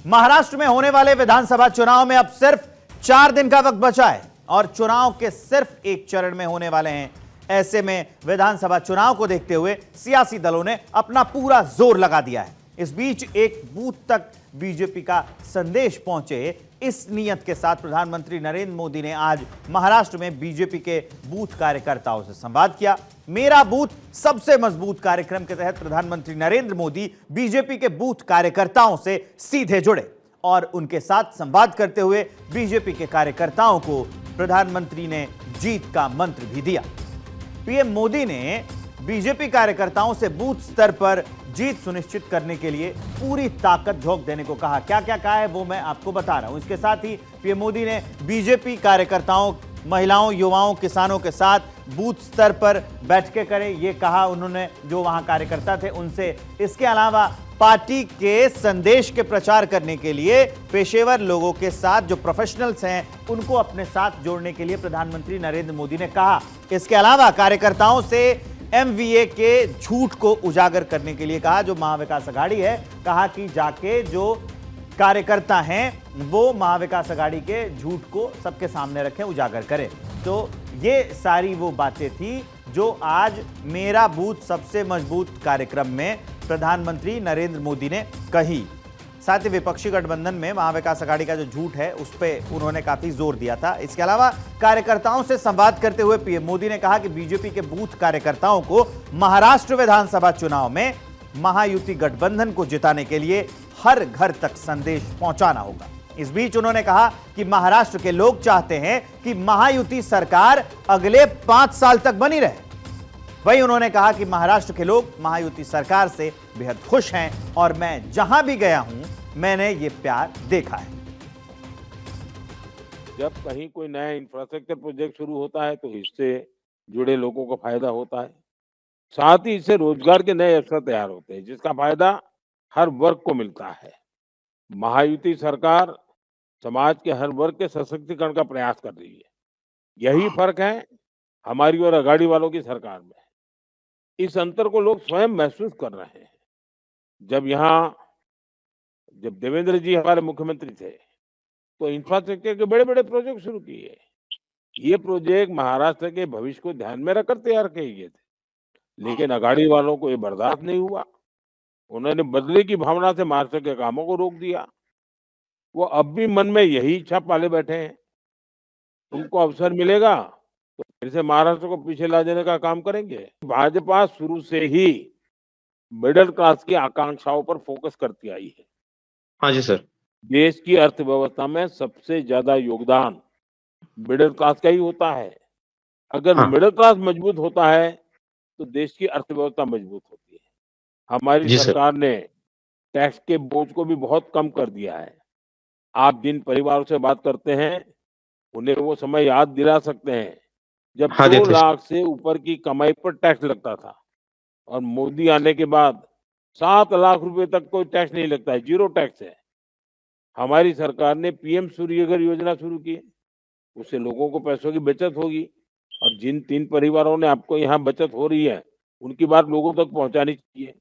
महाराष्ट्र में होने वाले विधानसभा चुनाव में अब सिर्फ 4 दिन का वक्त बचा है और चुनाव के सिर्फ एक चरण में होने वाले हैं। ऐसे में विधानसभा चुनाव को देखते हुए सियासी दलों ने अपना पूरा जोर लगा दिया है। इस बीच एक बूथ तक बीजेपी का संदेश पहुंचे, इस नियत के साथ प्रधानमंत्री नरेंद्र मोदी ने आज महाराष्ट्र में बीजेपी के बूथ कार्यकर्ताओं से संवाद किया। मेरा बूथ सबसे मजबूत कार्यक्रम के तहत प्रधानमंत्री नरेंद्र मोदी बीजेपी के बूथ कार्यकर्ताओं से सीधे जुड़े और उनके साथ संवाद करते हुए बीजेपी के कार्यकर्ताओं को प्रधानमंत्री ने जीत का मंत्र भी दिया। पीएम मोदी ने बीजेपी कार्यकर्ताओं से बूथ स्तर पर जीत सुनिश्चित करने के लिए पूरी ताकत झोंक देने को कहा। क्या क्या कहा है वो मैं आपको बता रहा हूं। इसके साथ ही पीएम मोदी ने बीजेपी कार्यकर्ताओं, महिलाओं, युवाओं, किसानों के साथ बूथ स्तर पर बैठकें करें, ये कहा उन्होंने जो वहां कार्यकर्ता थे उनसे। इसके अलावा पार्टी के संदेश के प्रचार करने के लिए पेशेवर लोगों के साथ, जो प्रोफेशनल्स हैं, उनको अपने साथ जोड़ने के लिए प्रधानमंत्री नरेंद्र मोदी ने कहा। इसके अलावा कार्यकर्ताओं से एमवीए के झूठ को उजागर करने के लिए कहा। जो महाविकास अघाड़ी है, कहा कि जाके जो कार्यकर्ता हैं वो महाविकास अघाड़ी के झूठ को सबके सामने रखें, उजागर करें। तो ये सारी वो बातें थी जो आज मेरा बूथ सबसे मजबूत कार्यक्रम में प्रधानमंत्री नरेंद्र मोदी ने कही। साथ ही विपक्षी गठबंधन में महाविकास अघाड़ी का जो झूठ है उस पर उन्होंने काफी जोर दिया था। इसके अलावा कार्यकर्ताओं से संवाद करते हुए पीएम मोदी ने कहा कि बीजेपी के बूथ कार्यकर्ताओं को महाराष्ट्र विधानसभा चुनाव में महायुति गठबंधन को जिताने के लिए हर घर तक संदेश पहुंचाना होगा। इस बीच उन्होंने कहा कि महाराष्ट्र के लोग चाहते हैं कि महायुति सरकार अगले 5 साल तक बनी रहे। वहीं उन्होंने कहा कि महाराष्ट्र के लोग महायुति सरकार से बेहद खुश हैं और मैं जहां भी गया हूं मैंने ये प्यार देखा है। जब कहीं कोई नया इंफ्रास्ट्रक्चर प्रोजेक्ट शुरू होता है तो इससे जुड़े लोगों को फायदा होता है, साथ ही इससे रोजगार के नए अवसर तैयार होते हैं जिसका फायदा हर वर्ग को मिलता है। महायुति सरकार समाज के हर वर्ग के सशक्तिकरण का प्रयास कर रही है। यही फर्क है हमारी और अघाड़ी वालों की सरकार में। इस अंतर को लोग स्वयं महसूस कर रहे हैं। जब देवेंद्र जी हमारे मुख्यमंत्री थे तो इंफ्रास्ट्रक्चर के बड़े बड़े प्रोजेक्ट शुरू किए। ये प्रोजेक्ट महाराष्ट्र के भविष्य को ध्यान में रखकर तैयार किए गए थे, लेकिन अघाड़ी वालों को ये बर्दाश्त नहीं हुआ। उन्होंने बदले की भावना से महाराष्ट्र के कामों को रोक दिया। वो अब भी मन में यही इच्छा पाले बैठे हैं, उनको अवसर मिलेगा तो फिर से महाराष्ट्र को पीछे ला देने का काम करेंगे। भाजपा शुरू से ही मिडिल क्लास की आकांक्षाओं पर फोकस करती आई है। हाँ जी सर। देश की अर्थव्यवस्था में सबसे ज्यादा योगदान मिडिल क्लास का ही होता है। अगर मिडिल क्लास मजबूत होता है तो देश की अर्थव्यवस्था मजबूत होती है। हमारी सरकार ने टैक्स के बोझ को भी बहुत कम कर दिया है। आप जिन परिवारों से बात करते हैं उन्हें वो समय याद दिला सकते हैं जब 2 लाख से ऊपर की कमाई पर टैक्स लगता था और मोदी आने के बाद 7 लाख रुपए तक कोई टैक्स नहीं लगता है, 0 टैक्स है। हमारी सरकार ने पीएम सूर्यघर योजना शुरू की, उससे लोगों को पैसों की बचत होगी और जिन 3 परिवारों ने आपको यहाँ बचत हो रही है उनकी बात लोगों तक पहुंचानी चाहिए।